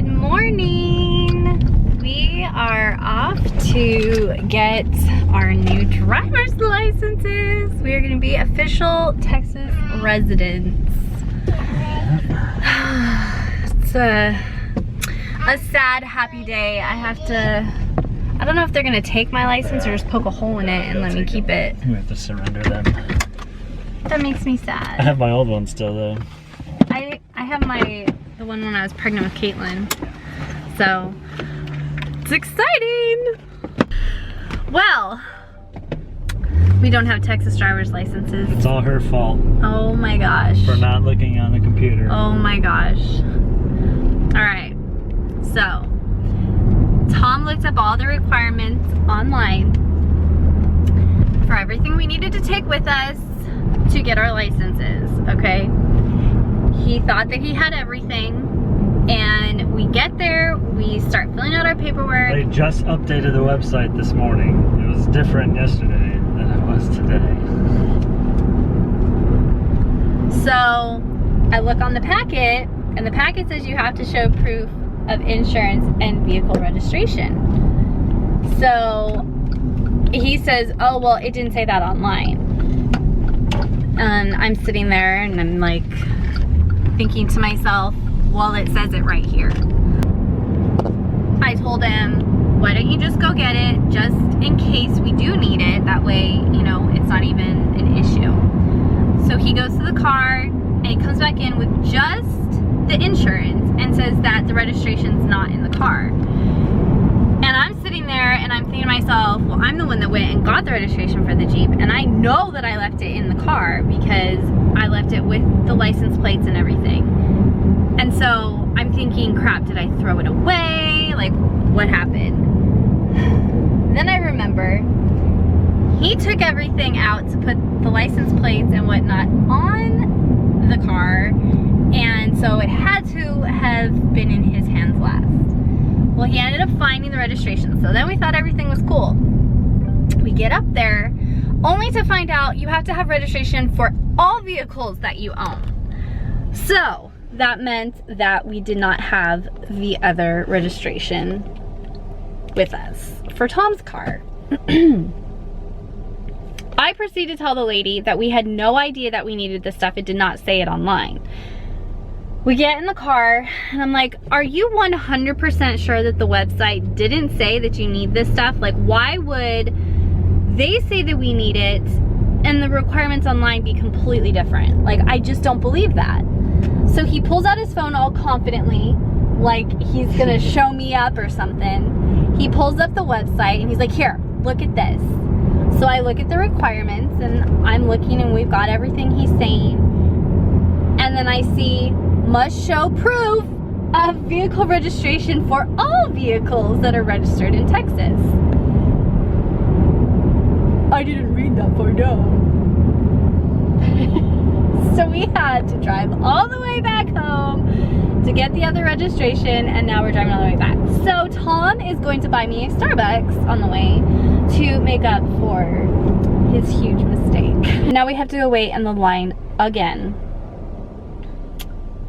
Good morning. We are off to get our new driver's licenses. We are going to be official Texas residents. It's a sad, happy day. I don't know if they're going to take my license or just poke a hole in it and let me keep it. We have to surrender them. That makes me sad. I have my old one still though. I have the one when I was pregnant with Caitlin. So, it's exciting! Well, we don't have Texas driver's licenses. It's all her fault. Oh my gosh. For not looking on the computer. Oh my gosh. Alright, so, Tom looked up all the requirements online for everything we needed to take with us to get our licenses, okay? He thought that he had everything, and we get there, we start filling out our paperwork. They just updated the website this morning. It was different yesterday than it was today. So, I look on the packet, and the packet says you have to show proof of insurance and vehicle registration. So, he says, oh, well, it didn't say that online. And I'm sitting there, and I'm like, thinking to myself, well, it says it right here. I told him, why don't you just go get it, just in case we do need it. That way, you know, it's not even an issue. So he goes to the car, and he comes back in with just the insurance and says that the registration's not in the car. And I'm sitting there, and I'm thinking to myself, well, I'm the one that went and got the registration for the Jeep, and I know that I left it in the car because I left it with the license plates and everything. And so I'm thinking, crap, did I throw it away? Like, what happened? Then I remember he took everything out to put the license plates and whatnot on the car, and so it had to have been in his hands last. Well, he ended up finding the registration, so then we thought everything was cool. We get up there, only to find out you have to have registration for all vehicles that you own. So, that meant that we did not have the other registration with us for Tom's car. I proceeded to tell the lady that we had no idea that we needed this stuff. It did not say it online. We get in the car, and I'm like, are you 100% sure that the website didn't say that you need this stuff? Like, why would they say that we need it and the requirements online be completely different? Like, I just don't believe that. So he pulls out his phone all confidently, like he's gonna show me up or something. He pulls up the website, and he's like, here, look at this. So I look at the requirements, and I'm looking, and we've got everything he's saying. And then I see, must show proof of vehicle registration for all vehicles that are registered in Texas. I didn't read that far down. So we had to drive all the way back home to get the other registration, and now we're driving all the way back. So Tom is going to buy me a Starbucks on the way to make up for his huge mistake. Now we have to go wait in the line again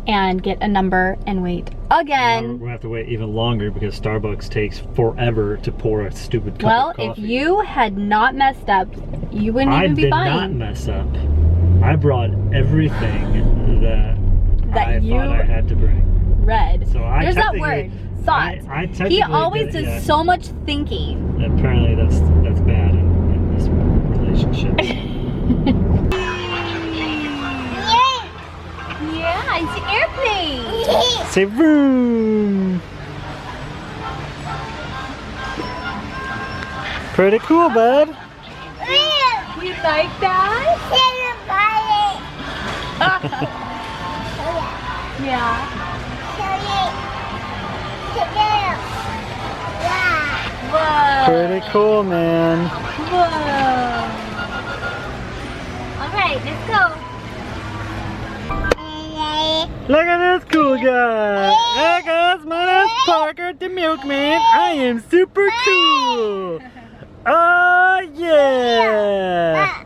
and get a number and wait again. We're gonna have to wait even longer because Starbucks takes forever to pour a stupid cup of coffee. Well, if you had not messed up, you wouldn't even be buying. I did not mess up. I brought everything that I thought I had to bring. Read. So there's that word, thought. He always does so much thinking. And apparently that's bad in this relationship. Yeah, it's an airplane. Say vroom. Pretty cool, bud. You like that? Yeah. Whoa. Pretty cool, man. Whoa. All right, let's go. Look at this cool guy. Hey guys, my name's Parker the Milkman. I am super cool. Oh yeah.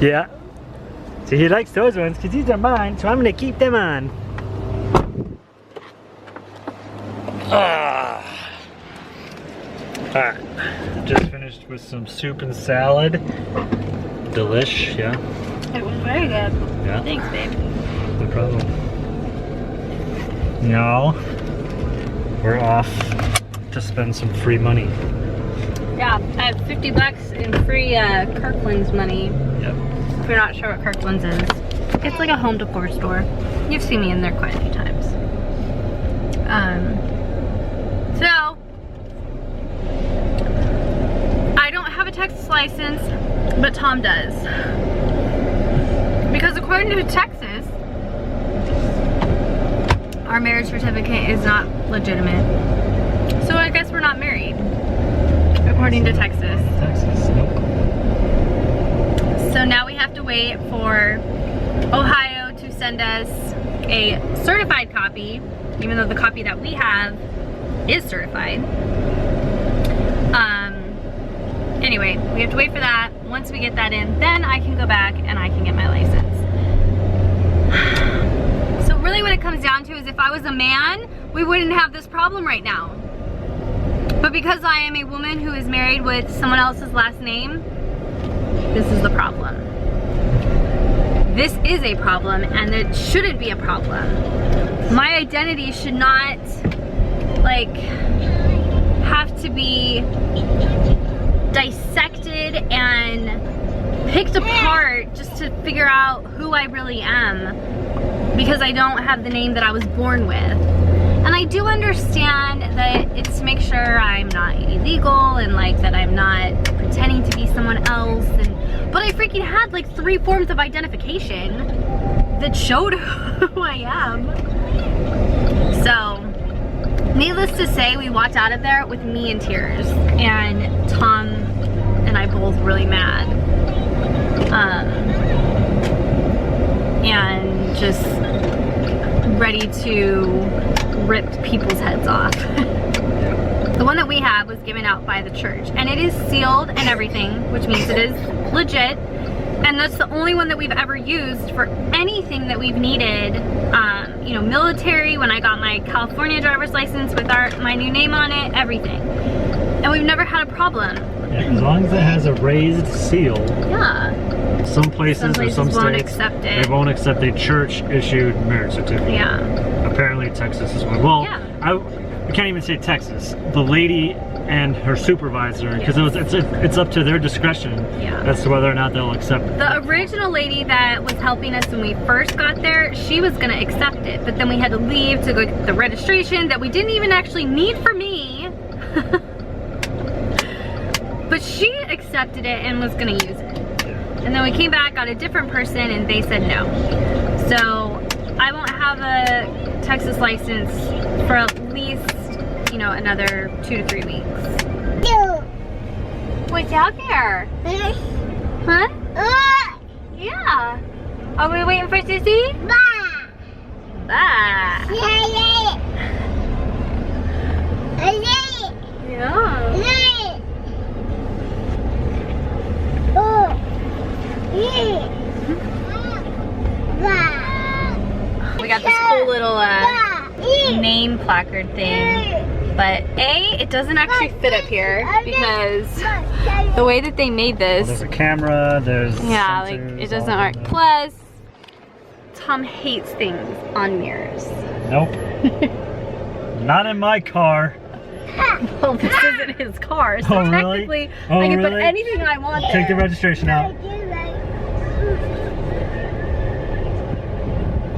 Yeah. So he likes those ones because these are mine, so I'm gonna keep them on. Alright, just finished with some soup and salad. Delish, yeah? It was very good. Yeah? Thanks, babe. No problem. Now, we're off to spend some free money. Yeah, I have $50 in free Kirkland's money. Yep. If you're not sure what Kirkland's is, it's like a home decor store. You've seen me in there quite a few times. So, I don't have a Texas license, but Tom does. Because according to Texas, our marriage certificate is not legitimate. So I guess we're not married, according to Texas. Texas, nope. So now we have to wait for Ohio to send us a certified copy, even though the copy that we have is certified. Anyway, we have to wait for that. Once we get that in, then I can go back and I can get my license. So really what it comes down to is if I was a man, we wouldn't have this problem right now. But because I am a woman who is married with someone else's last name, this is the problem. This is a problem, and it shouldn't be a problem. My identity should not, like, have to be dissected and picked apart just to figure out who I really am because I don't have the name that I was born with. And I do understand that it's to make sure I'm not illegal and like that I'm not pretending to be someone else. But I freaking had like 3 forms of identification that showed who I am. So, needless to say, we walked out of there with me in tears. And Tom and I both really mad. And just ready to rip people's heads off. The one that we have was given out by the church and it is sealed and everything, which means it is legit, and that's the only one that we've ever used for anything that we've needed. You know, military, when I got my California driver's license with my new name on it, everything, and we've never had a problem. Yeah, as long as it has a raised seal. Yeah. Some places or some won't states, accept it. they won't accept a church-issued marriage certificate. Yeah. Apparently Texas is one. Well, Yeah. I can't even say Texas. The lady and her supervisor, because it's up to their discretion Yeah. as to whether or not they'll accept it. The original lady that was helping us when we first got there, she was gonna accept it, but then we had to leave to go get the registration that we didn't even actually need for me. But she accepted it and was gonna use it. And then we came back, got a different person, and they said no. So I won't have a Texas license for at least, you know, another 2 to 3 weeks. What's out there? Huh? Yeah. Are we waiting for Sissy? Bah. Yeah. We got this cool little name placard thing, but it doesn't actually fit up here because the way that they made this, Well, there's a camera, there's yeah, like sensors, it doesn't all work. that. Plus, Tom hates things on mirrors. Nope. Not in my car. Well, this isn't his car, so Oh, really? technically Oh, I can put really? anything I want Take the there. registration out.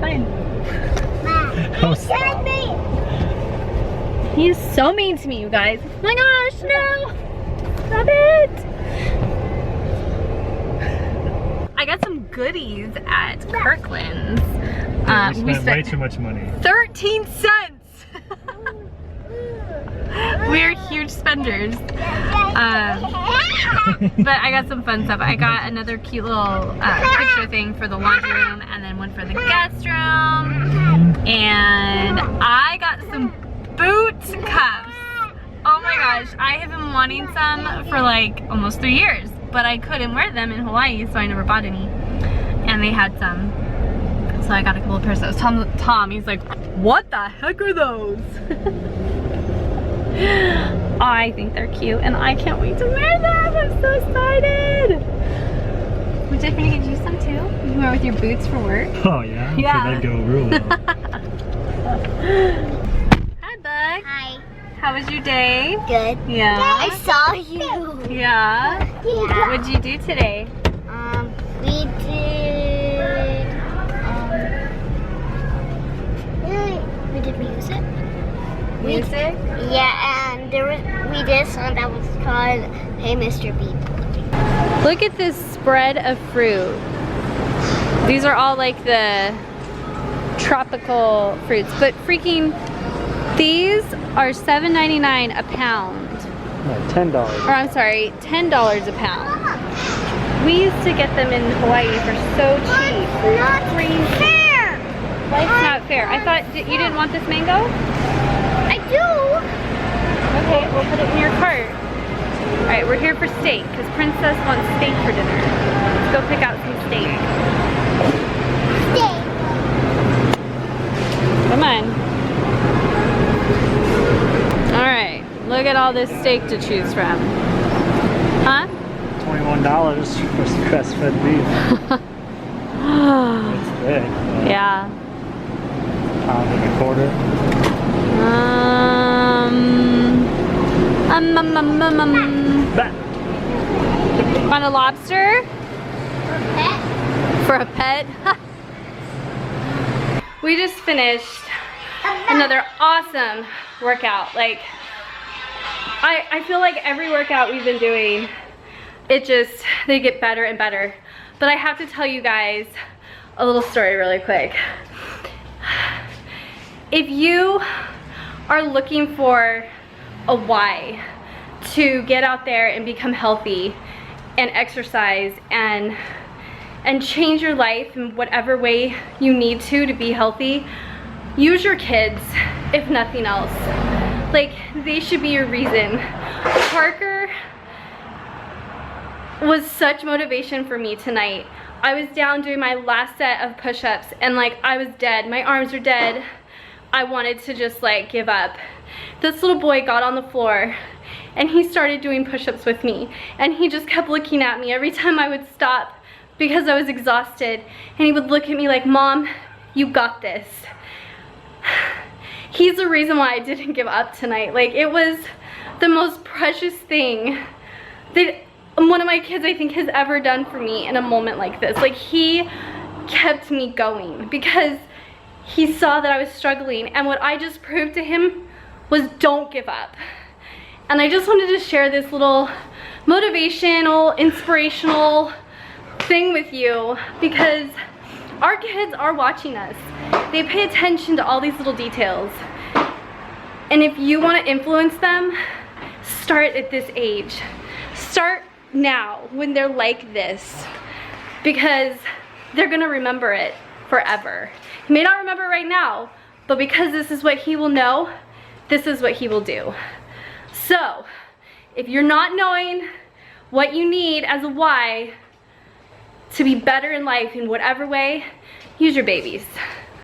Fine. Oh, stop. He's so mean to me, you guys. Oh my gosh, no! Stop it! I got some goodies at Kirkland's. We spent way too much money. 13 cents! We're huge spenders. But I got some fun stuff. I got another cute little picture thing for the laundry room and then one for the guest room. And I got some boot cuffs. Oh my gosh, I have been wanting some for like almost 3 years, but I couldn't wear them in Hawaii, so I never bought any. And they had some. So I got a couple of pairs of those. Tom, he's like, what the heck are those? Oh, I think they're cute and I can't wait to wear them. I'm so excited. Would you like me to get you some too? You can wear with your boots for work. Oh yeah? I'm Yeah. sure that'd go real well. Hi, Bug. Hi. How was your day? Good. Yeah. I saw you. Yeah. Yeah. What'd you do today? We did. We did music. Music? Yeah, and we did a song that was called "Hey Mr. Beep." Look at this spread of fruit. These are all like the tropical fruits, but freaking these are $7.99 a pound. No, $10. Or I'm sorry, $10 a pound. We used to get them in Hawaii for so cheap. Not fair. Life's not fair. I thought you didn't want this mango? I do. Okay, we'll put it in your cart. All right, we're here for steak because Princess wants steak for dinner. Let's go pick out some steak. Stay. Come on. All right, look at all this steak to choose from. Huh? $21 for grass-fed beef. It's big. Yeah. Pound and a quarter. Bah. Want a lobster? For a pet? We just finished another awesome workout. Like, I feel like every workout we've been doing, they get better and better. But I have to tell you guys a little story really quick. If you are looking for a why to get out there and become healthy and exercise and change your life in whatever way you need to be healthy, use your kids, if nothing else. Like, they should be your reason. Parker was such motivation for me tonight. I was down doing my last set of push-ups and like I was dead. My arms are dead. I wanted to just like give up. This little boy got on the floor and he started doing push-ups with me, and he just kept looking at me every time I would stop because I was exhausted, and he would look at me like, "Mom, you got this." He's the reason why I didn't give up tonight. Like, it was the most precious thing that one of my kids, I think, has ever done for me in a moment like this. Like, he kept me going because he saw that I was struggling, and what I just proved to him was don't give up. And I just wanted to share this little motivational, inspirational thing with you because our kids are watching us. They pay attention to all these little details. And if you want to influence them, start at this age. Start now when they're like this, because they're gonna remember it forever. He may not remember it right now, but because this is what he will know, this is what he will do. So, if you're not knowing what you need as a why to be better in life in whatever way, use your babies.